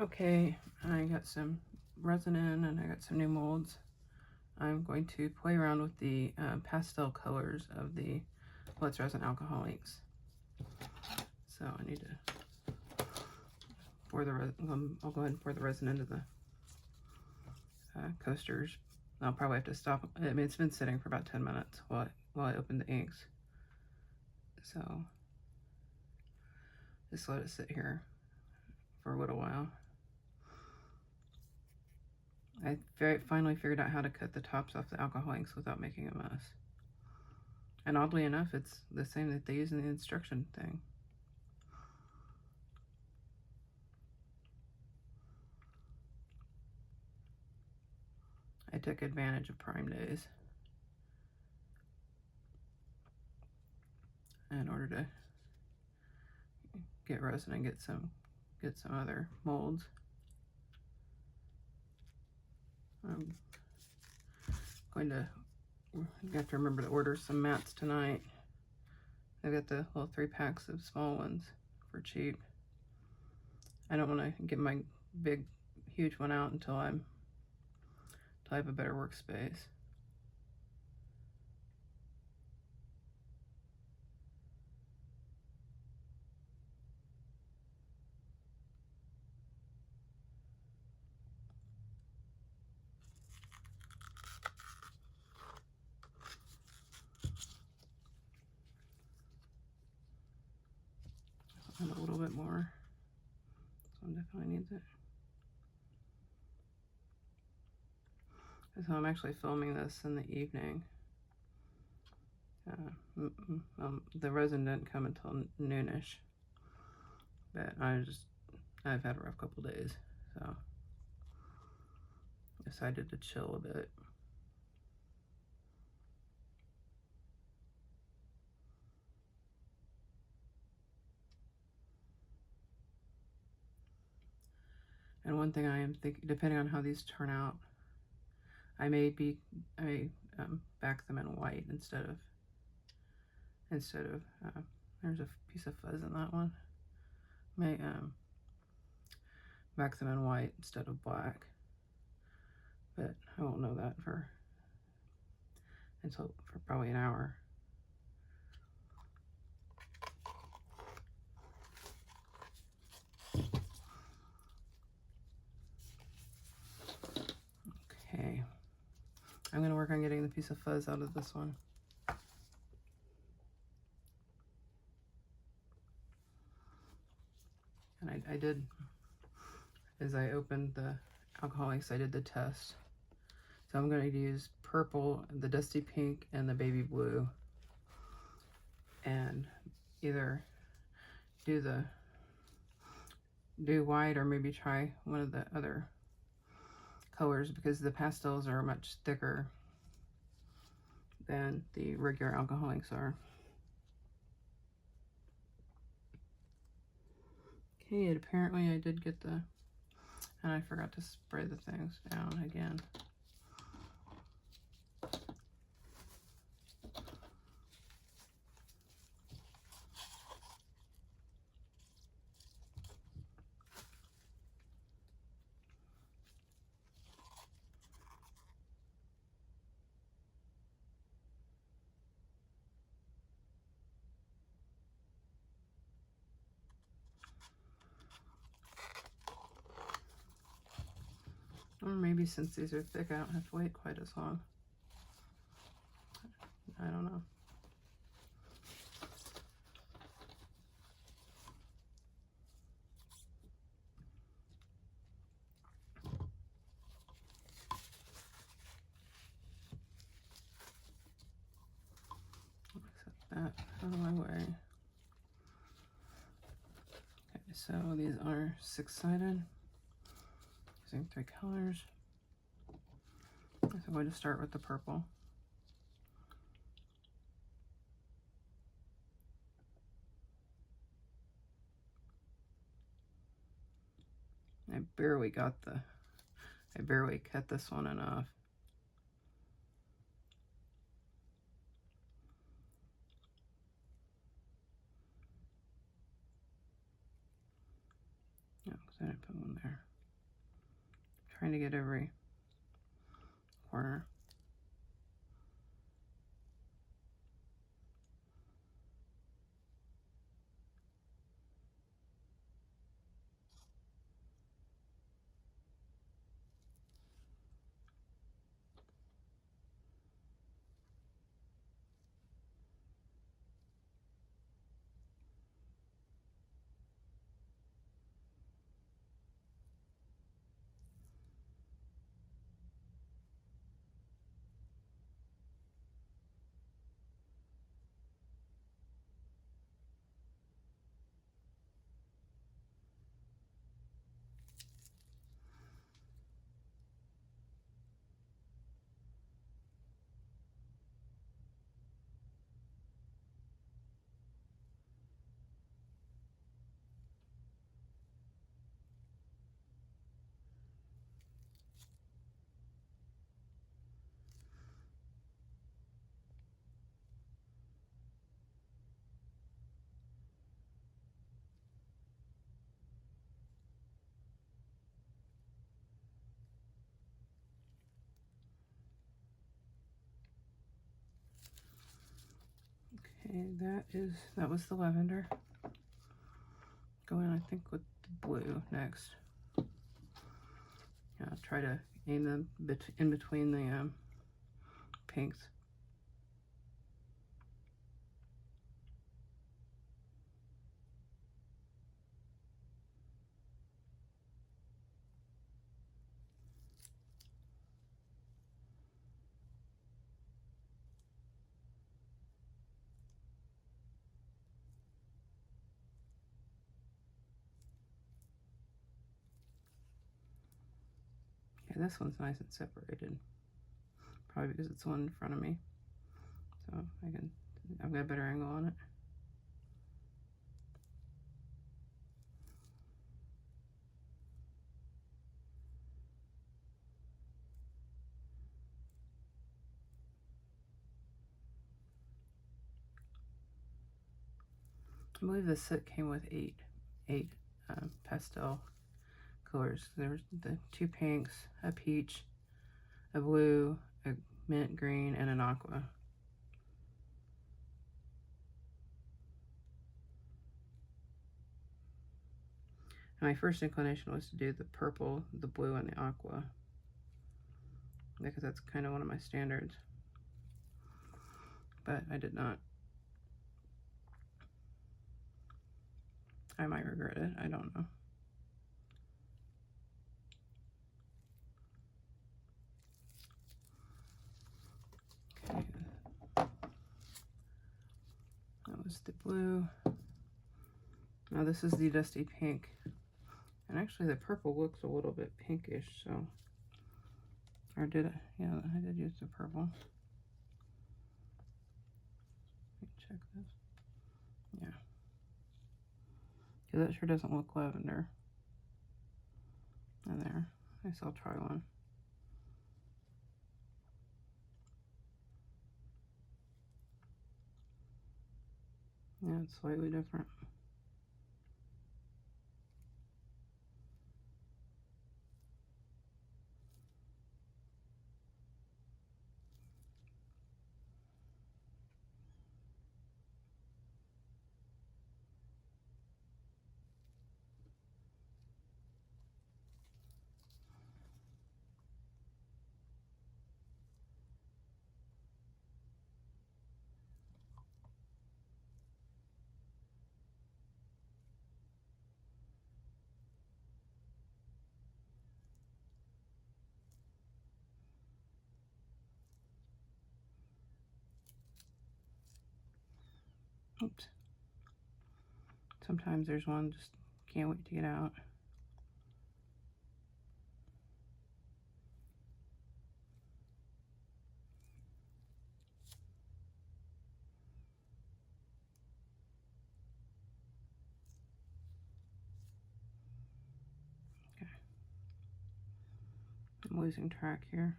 Okay, I got some resin in and I got some new molds. I'm going to play around with the pastel colors of the Let's Resin alcohol inks. So I need to pour the resin. I'll go ahead and pour the resin into the coasters. I'll probably have to stop. I mean, it's been sitting for about 10 minutes while I open the inks. So just let it sit here for a little while. I finally figured out how to cut the tops off the alcohol inks without making a mess. And oddly enough, it's the same that they use in the instruction thing. I took advantage of Prime Days in order to get resin and get some other molds. I'm going to have to remember to order some mats tonight. I got the little 3 packs of small ones for cheap. I don't want to get my big, huge one out until I have a better workspace. And a little bit more. This one definitely needs it. So I'm actually filming this in the evening. The resin didn't come until noonish, but I've had a rough couple days, so decided to chill a bit. And one thing I am thinking, depending on how these turn out, I may back them in white instead of there's a piece of fuzz in that one. May back them in white instead of black, but I won't know that for probably an hour. Okay, I'm going to work on getting the piece of fuzz out of this one. And I did, as I opened the alcohol inks, I did the test. So I'm going to use purple, the dusty pink, and the baby blue, and either do white or maybe try one of the other colors, because the pastels are much thicker than the regular alcohol inks are. Okay, and apparently I did get and I forgot to spray the things down again. Or maybe since these are thick, I don't have to wait quite as long. I don't know. Set that out of my way. Okay, so these are 6-sided, using 3 colors. So I'm going to start with the purple. I barely cut this one enough. No, because I didn't put one there. I'm trying to get every corner. Okay, that was the lavender. Go in, I think, with the blue next. Yeah, try to aim them in between the pinks. Yeah, this one's nice and separated. Probably because it's the one in front of me. So I've got a better angle on it. I believe this set came with eight pastel colors. There's the 2 pinks, a peach, a blue, a mint green, and an aqua. And my first inclination was to do the purple, the blue, and the aqua, because that's kind of one of my standards. But I did not. I might regret it. I don't know. Okay. That was the blue. Now this is the dusty pink. And actually the purple looks a little bit pinkish, so. Or did I? Yeah, I did use the purple. Let me check this. Yeah. Yeah, that sure doesn't look lavender. In there. I guess I'll try one. Yeah, it's slightly different. Oops. Sometimes there's one just can't wait to get out. Okay. I'm losing track here.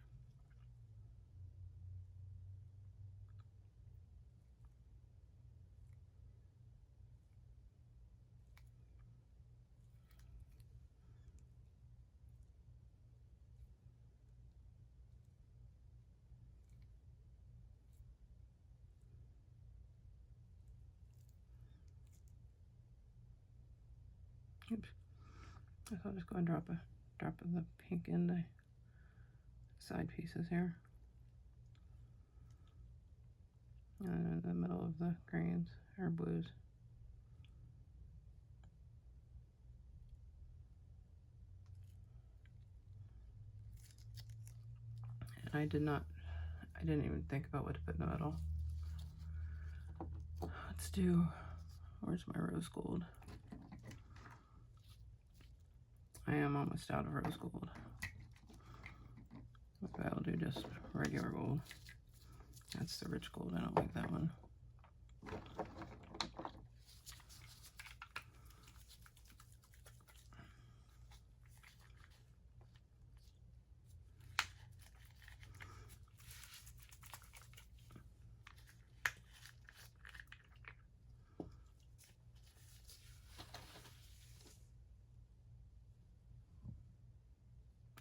Oops. So I'll just go and drop of the pink in the side pieces here. And in the middle of the greens or blues. And I didn't even think about what to put in the middle. Let's do, where's my rose gold? I am almost out of rose gold. Okay, I'll do just regular gold. That's the rich gold, I don't like that one.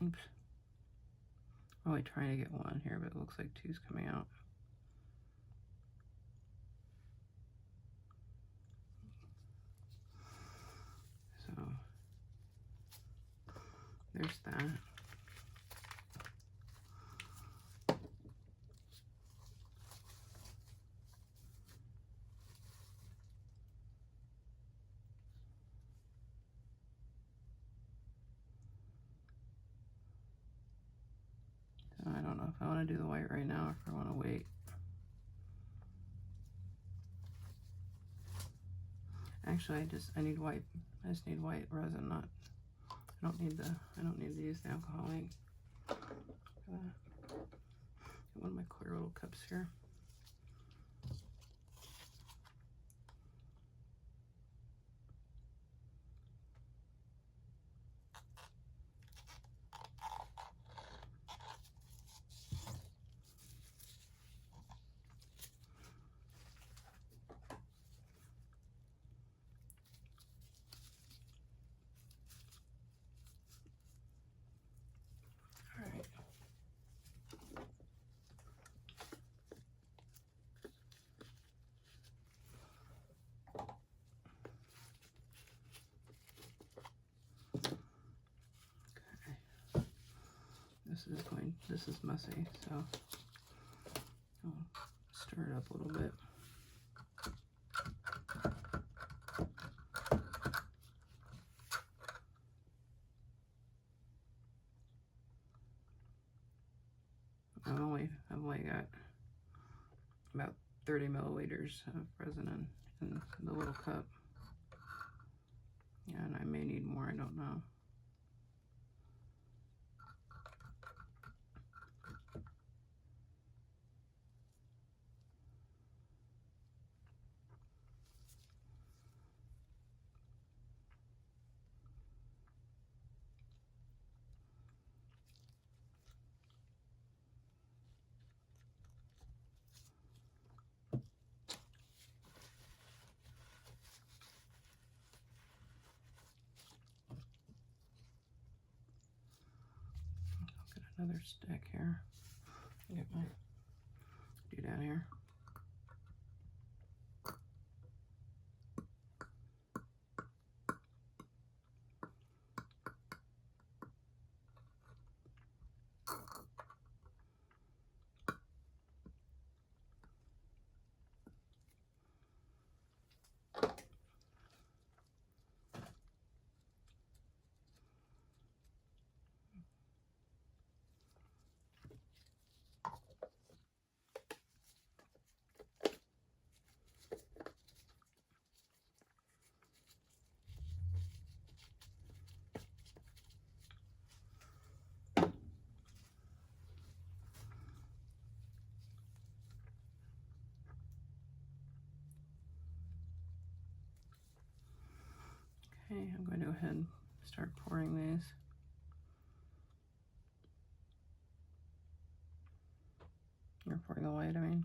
Oops. Really trying to get one here, but it looks like two's coming out. So there's that. So I don't know if I want to do the white right now or if I want to wait. Actually, I need white. I just need white resin, not. I don't need to use the alcohol ink. Get one of my clear little cups here. This is messy, so I'll stir it up a little bit. I've only got about 30 milliliters of resin in the little cup. Yeah, and I may need more, I don't know. Another stick here. Get my doodad here. Okay, I'm going to go ahead and start pouring these. You're pouring the white, I mean.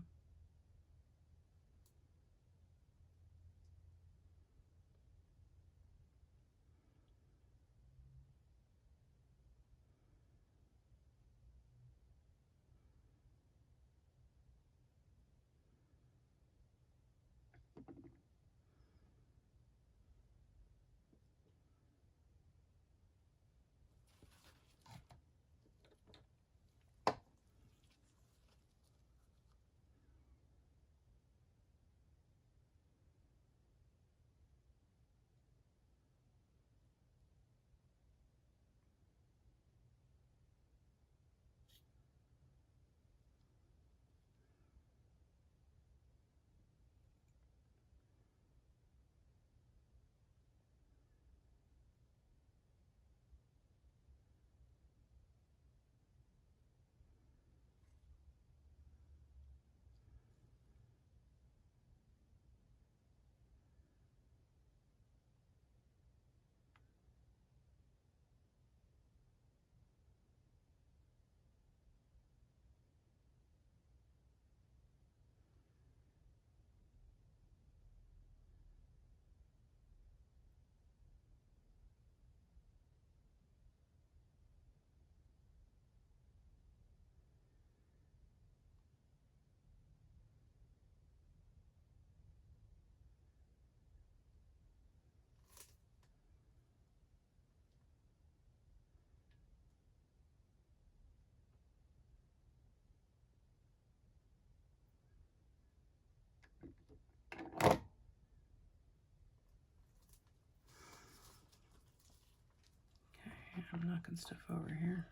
I'm knocking stuff over here.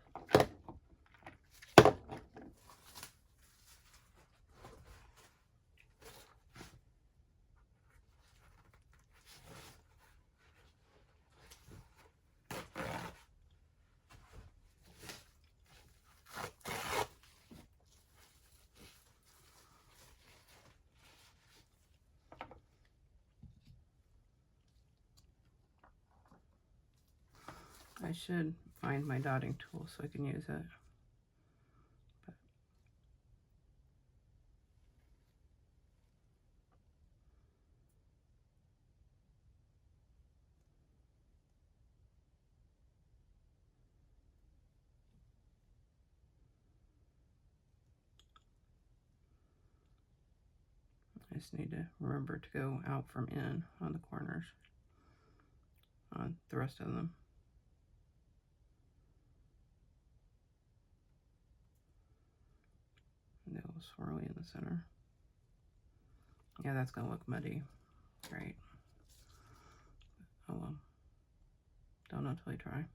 I should find my dotting tool so I can use it. But I just need to remember to go out from in on the corners on the rest of them. And a little swirly in the center. Yeah, that's gonna look muddy. Great. Oh well. Don't know till I try.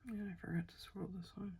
And I forgot to swirl this one.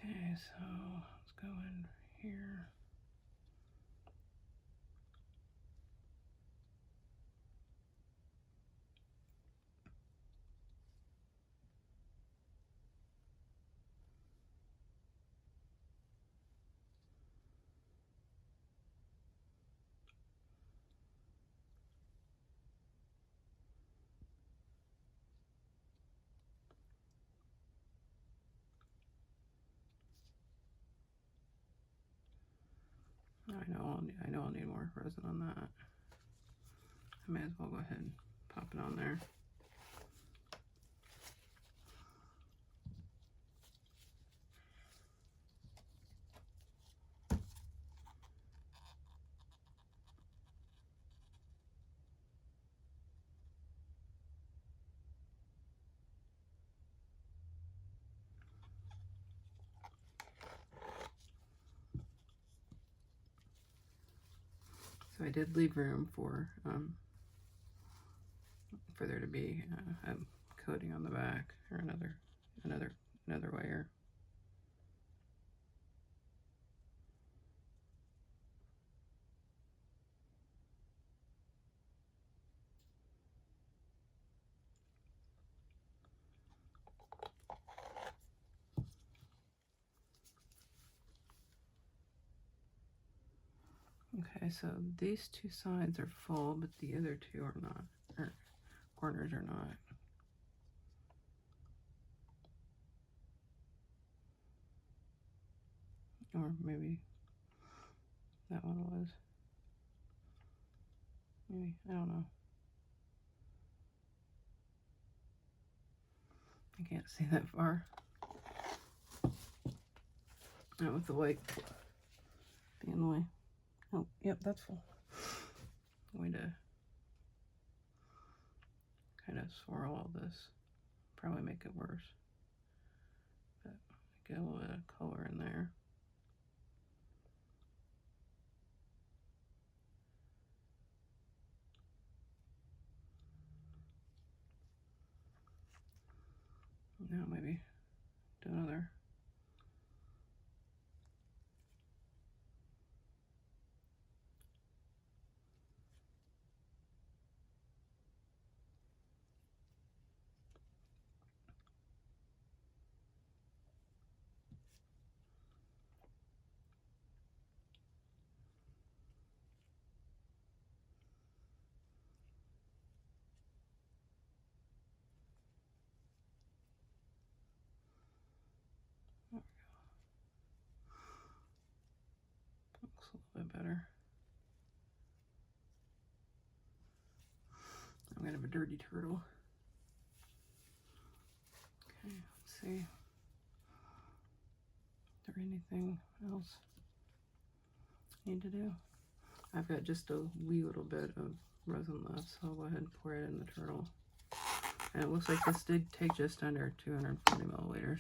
Okay, so let's go in here. I know I'll need more resin on that. I may as well go ahead and pop it on there. So I did leave room for there to be a coating on the back, or another layer. Okay, so these two sides are full, but the other two are not, or corners are not. Or maybe that one was. Maybe, I don't know. I can't see that far. Not with the white being in the way. Oh, yep, that's full. Way to kind of swirl all this. Probably make it worse. But get a little bit of color in there. Now maybe do another. Looks a little bit better. I'm gonna have a dirty turtle. Okay, let's see. Is there anything else I need to do? I've got just a wee little bit of resin left, so I'll go ahead and pour it in the turtle. And it looks like this did take just under 240 milliliters.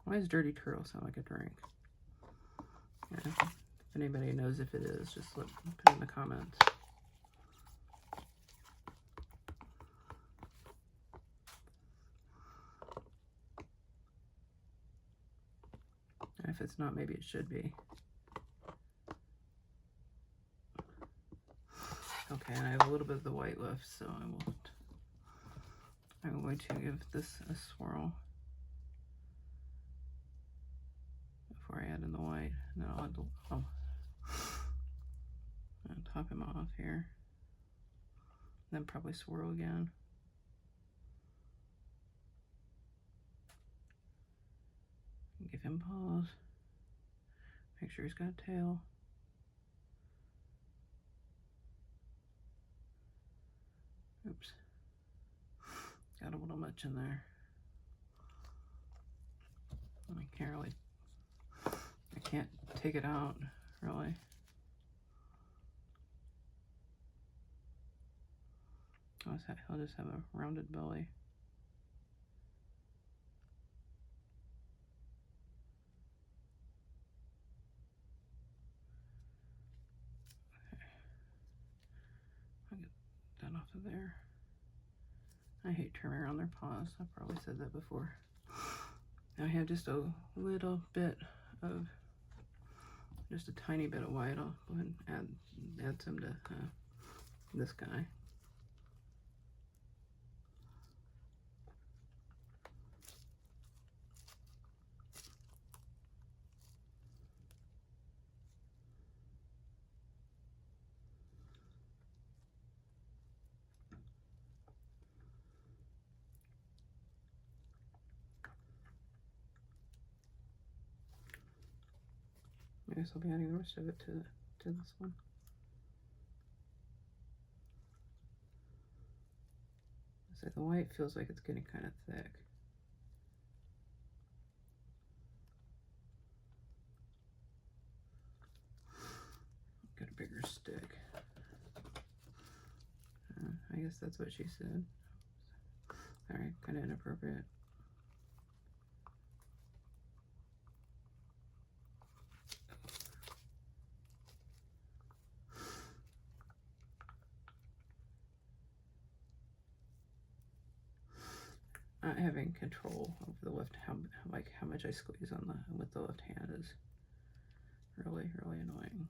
Why does dirty turtle sound like a drink? Yeah, if anybody knows if it is, just put it in the comments. And if it's not, maybe it should be. Okay, and I have a little bit of the white left, so I'm going to give this a swirl before I add in the white. And then I'll top him off here. Then probably swirl again. Give him paws. Make sure he's got a tail. Oops. Got a little much in there. I can't really, I can't take it out, really. I'll just have a rounded belly. Okay. I'll get that off of there. I hate trimming around their paws. I've probably said that before. I have just a little bit of, just a tiny bit of white. I'll go ahead and add some to this guy. I guess I'll be adding the rest of it to this one. So the white feels like it's getting kind of thick. Got a bigger stick. I guess that's what she said. All right, kind of inappropriate. Not having control over the left, how much I squeeze on with the left hand is really annoying.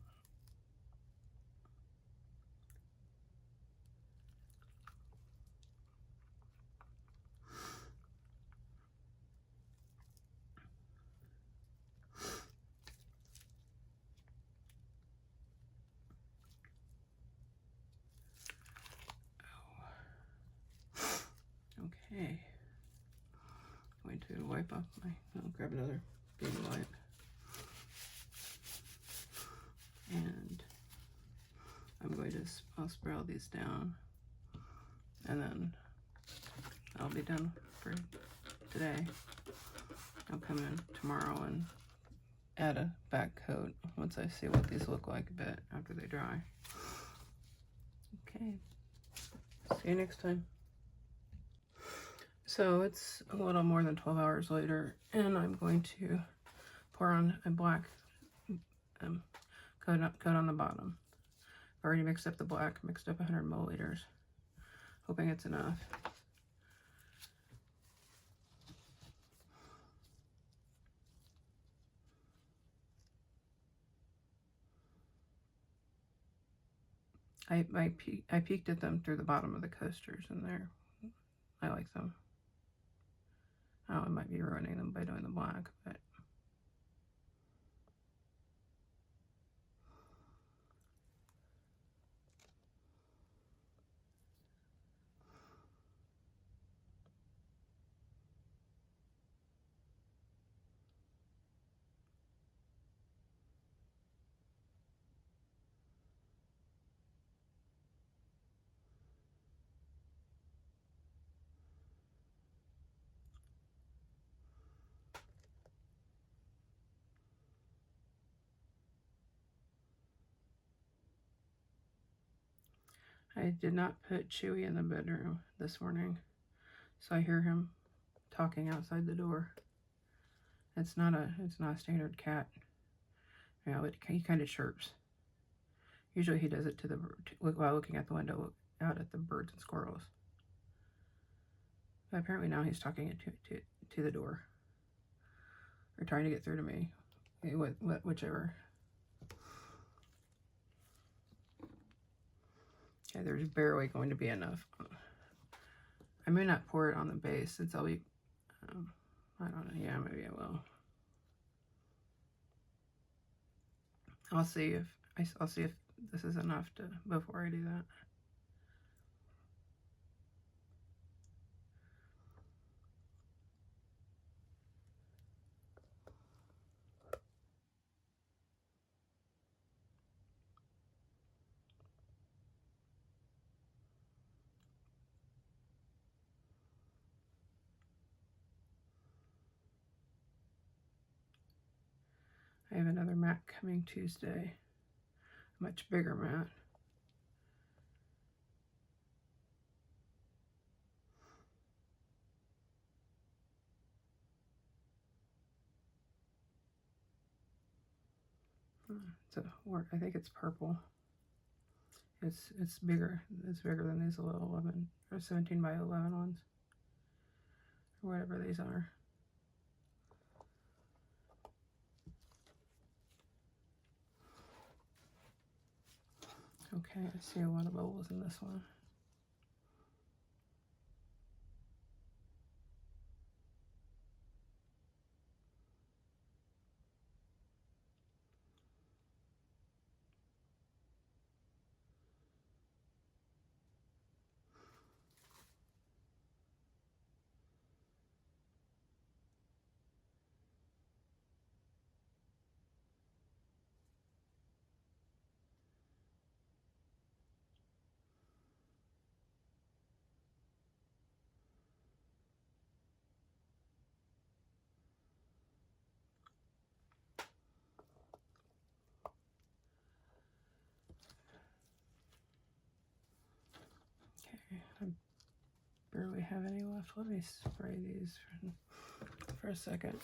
wipe off my, I'll grab another baby wipe. And I'm going to, I'll spray all these down, and then I'll be done for today. I'll come in tomorrow and add a back coat once I see what these look like a bit after they dry. Okay, see you next time. So it's a little more than 12 hours later, and I'm going to pour on a black coat on the bottom. I've already mixed up the black, mixed up 100 milliliters, hoping it's enough. I peeked at them through the bottom of the coasters, and I like them. Oh, I might be ruining them by doing the black, but I did not put Chewy in the bedroom this morning, so I hear him talking outside the door. It's not a standard cat. You know, he kind of chirps. Usually he does it while looking at the window out at the birds and squirrels. But apparently now he's talking to the door, or trying to get through to me, whichever. Okay, there's barely going to be enough. I may not pour it on the base since I'll be, I don't know, yeah, maybe I will. I'll see if this is enough before I do that. I have another mat coming Tuesday, a much bigger mat. I think it's purple. It's bigger. It's bigger than these little 11 or 17 by 11 ones, or whatever these are. Okay, I see a lot of bubbles in this one. Okay, I barely have any left. Let me spray these for a second.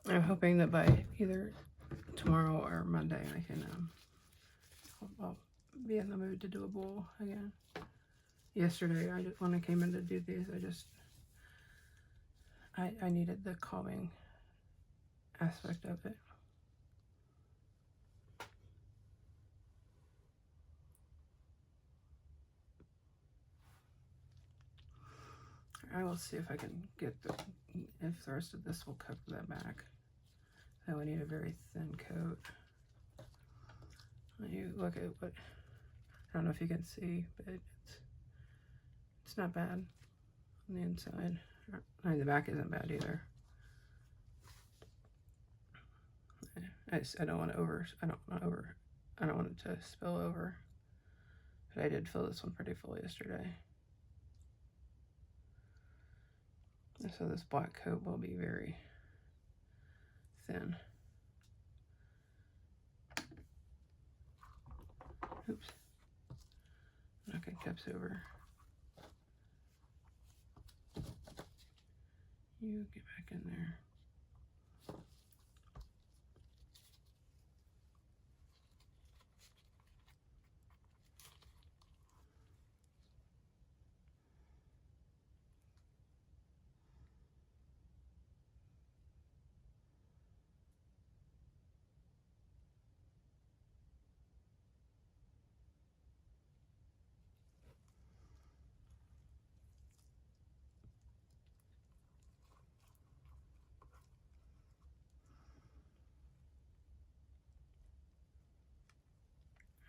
I'm hoping that by either tomorrow or Monday I can I'll be in the mood to do a bowl again. Yesterday, when I came in to do these, I needed the calming aspect of it. I will see if I can get if the rest of this will cover that back. So I need a very thin coat. When you look at what, I don't know if you can see, but it's not bad. on the inside. And the back isn't bad either. I don't want it to spill over. But I did fill this one pretty full yesterday. And so this black coat will be very thin. Oops. Knocking cups over. You get back in there.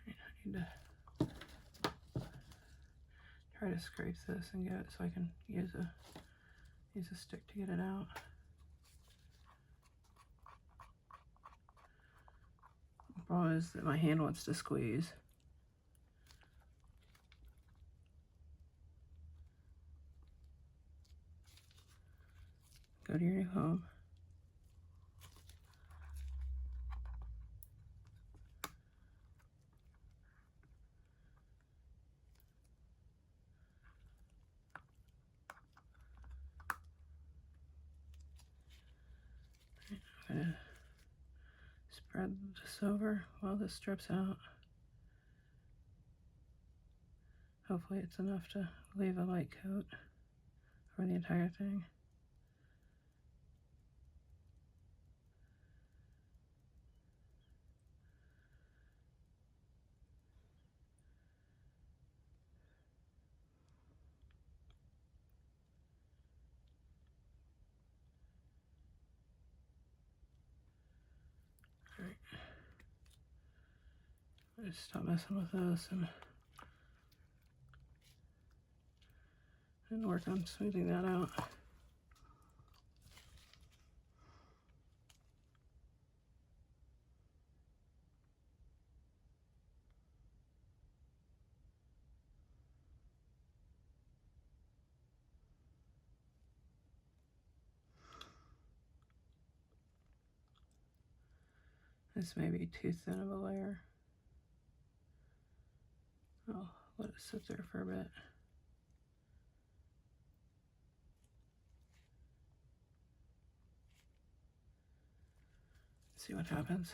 I need to try to scrape this and get it so I can use a stick to get it out. The problem is that my hand wants to squeeze. Go to your new home. I'm gonna spread this over while this strips out. Hopefully it's enough to leave a light coat for the entire thing. Alright. I just stop messing with this and work on smoothing that out. This may be too thin of a layer. I'll let it sit there for a bit. See what happens.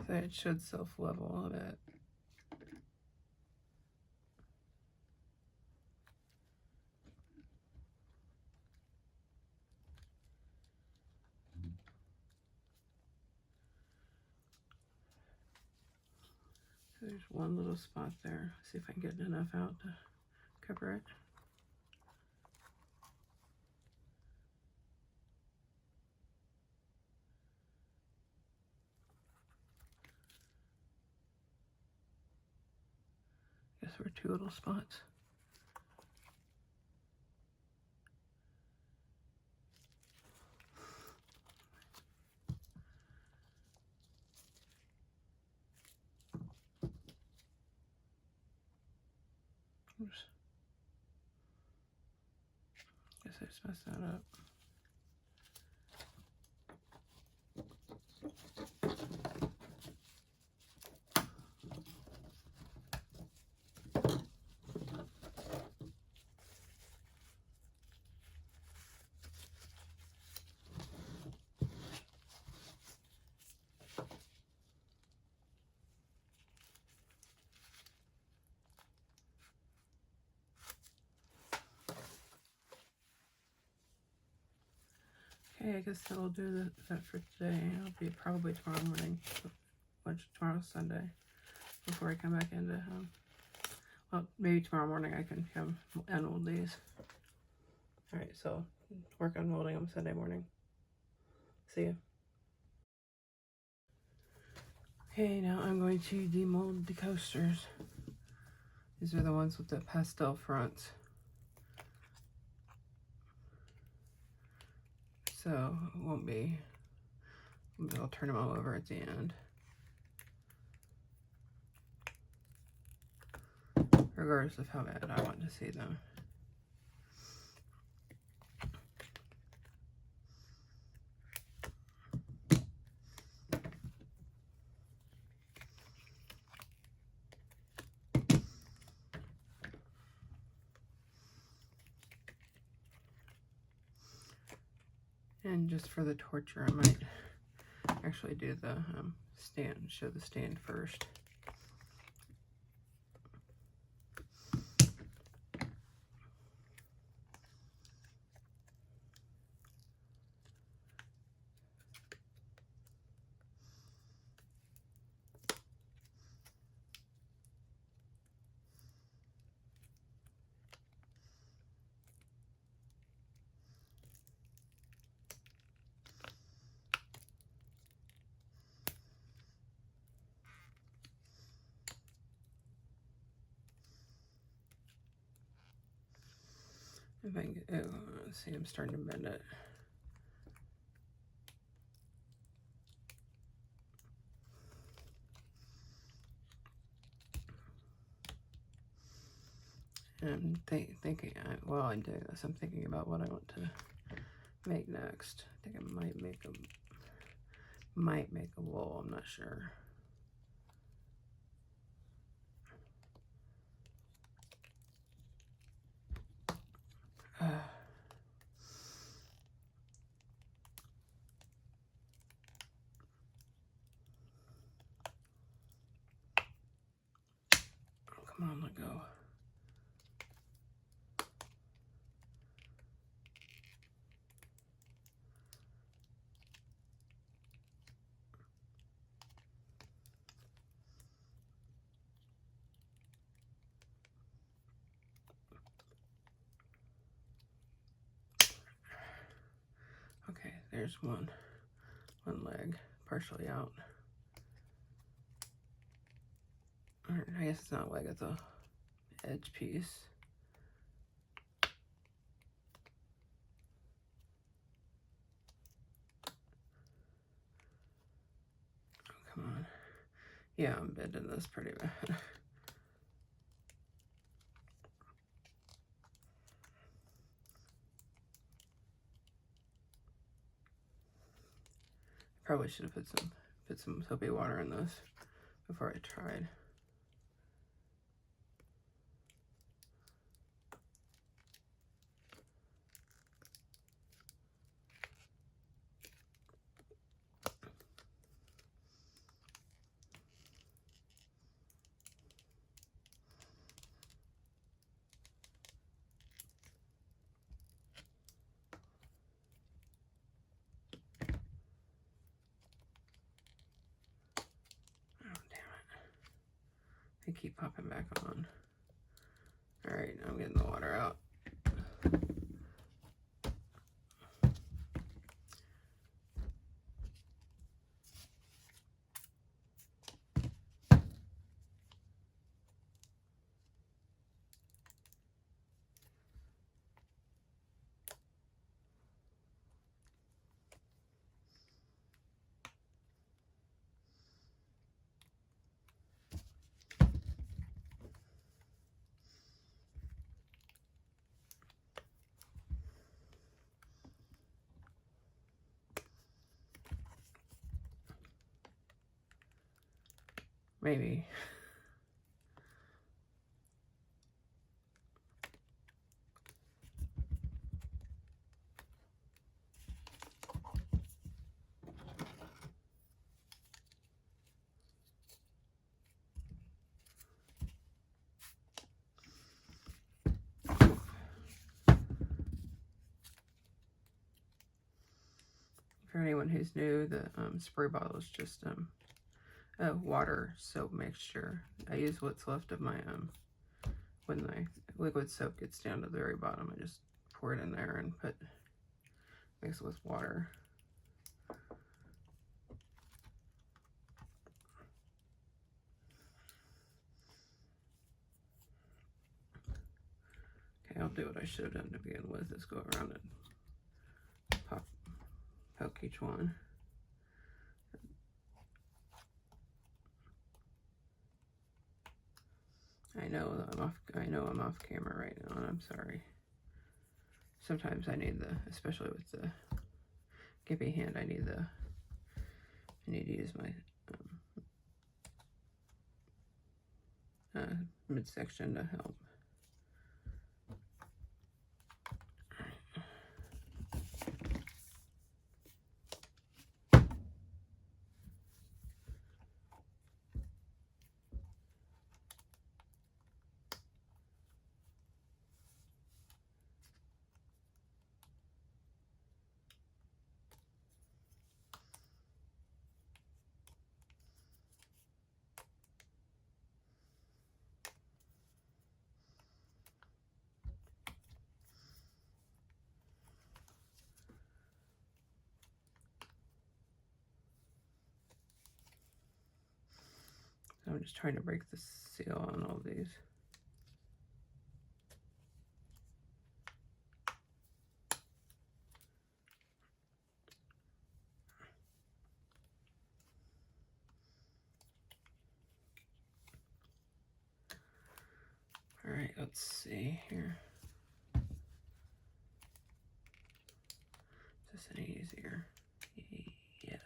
So it should self-level a bit. There's one little spot there. See if I can get enough out to cover it. Guess we're two little spots. Oops. Guess I just messed that up. Okay, I guess that'll do that for today. It'll be probably tomorrow morning, which tomorrow's Sunday, before I come back into, well, maybe tomorrow morning I can come and mold these. Alright, so work on molding them Sunday morning. See ya. Okay, now I'm going to demold the coasters. These are the ones with the pastel fronts. So it won't be, I'll turn them all over at the end. Regardless of how bad I want to see them. And just for the torture, I might actually do the stand, show the stand first. If I can get, oh, let's see, I'm starting to bend it. I'm thinking, while I'm doing this, I'm thinking about what I want to make next. I think I might make a wool, I'm not sure. Oh, come on, let go. Okay, there's one leg partially out. Or, I guess it's not a leg, it's a edge piece. Oh, come on. Yeah, I'm bending this pretty bad. Probably should have put some soapy water in this before I tried. They keep popping back on. All right, I'm getting the water out. Maybe. For anyone who's new, the spray bottle is just a water soap mixture. I use what's left of my when my liquid soap gets down to the very bottom, I just pour it in there and mix it with water. do what I should have done to begin with, is go around and poke each one. I know I'm off camera right now, and I'm sorry. Sometimes I need especially with the gimpy hand, I need to use my midsection to help. I'm just trying to break the seal on all these. All right, let's see here. Is this any easier? Yes.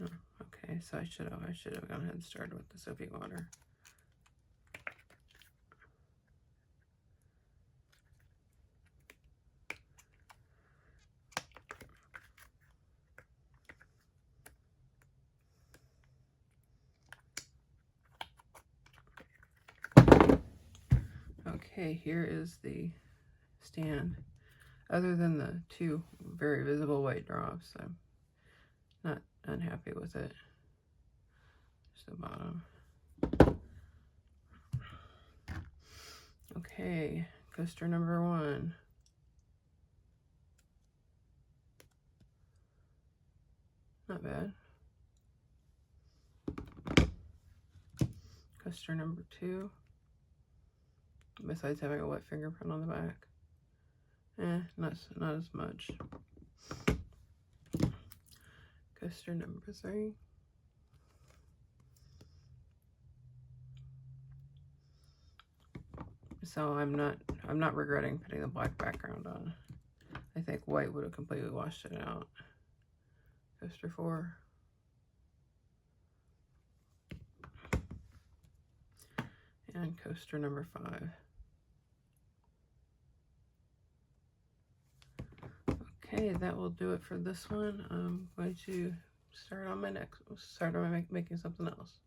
Oh, okay, so I should have gone ahead and started with the soapy water. Okay, here is the stand. Other than the two very visible white drops, I'm not unhappy with it. Just the bottom. Okay, coaster number 1. Not bad. Coaster number 2. Besides having a wet fingerprint on the back. Not as much. Coaster number 3. So I'm not regretting putting the black background on. I think white would have completely washed it out. Coaster 4. And coaster number 5. Okay, that will do it for this one. I'm going to start on making something else.